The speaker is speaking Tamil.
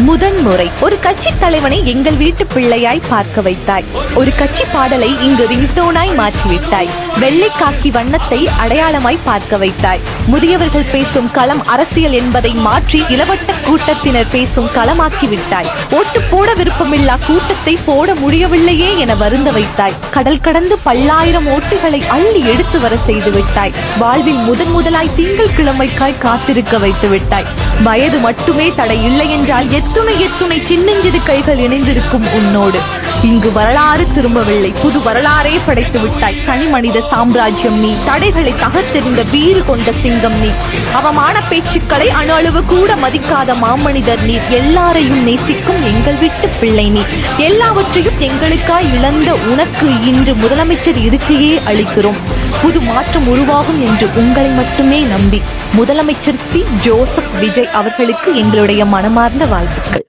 முதன்முறை ஒரு கட்சி தலைவனை எங்கள் வீட்டு பிள்ளையாய் பார்க்க வைத்தாய். ஒரு கட்சி பாடலை இங்கு ரிங்டோனாய் மாற்றிவிட்டாய். வெள்ளை காக்கி வண்ணத்தை அடையாளமாய் பார்க்க வைத்தாய். முதியவர்கள் பேசும் களம் அரசியல் என்பதை மாற்றி இளவட்ட கூட்டத்தினர் பேசும் களமாக்கி விட்டாய். ஓட்டு போட விருப்பமில்லா கூட்டத்தை போட முடியவில்லையே என வருந்த வைத்தாய். கடல் கடந்து பல்லாயிரம் ஓட்டுகளை அள்ளி எடுத்து வர செய்து விட்டாய். வாழ்வில் முதலாய் திங்கள் கிழமைக்காய் காத்திருக்க வைத்து விட்டாய். வயது மட்டுமே தடை இல்லை என்றால் எத்துணை சின்னஞ்சிறு கைகள் இணைந்திருக்கும் உன்னோடு. இங்கு வரலாறு திரும்பவில்லை, புது வரலாறே படைத்து விட்டாய். தனி மனித சாம்ராஜ்யம் நீ, தடைகளை தகர்த்தெறிந்த வீறு கொண்ட சிங்கம் நீ, அவமான பேச்சுக்களை அணு அளவு கூட மதிக்காத மாமனிதர் நீ, எல்லாரையும் நேசிக்கும் எங்கள் வீட்டு பிள்ளை நீ, எல்லாவற்றையும் எங்களுக்காய் இழந்த உனக்கு இன்று முதலமைச்சர் இருக்கையே அளிக்கிறோம். புது மாற்றம் உருவாகும் என்று உங்களை மட்டுமே நம்பி முதலமைச்சர் சி. ஜோசப் விஜய் அவர்களுக்கு எங்களுடைய மனமார்ந்த வாழ்த்துக்கள்.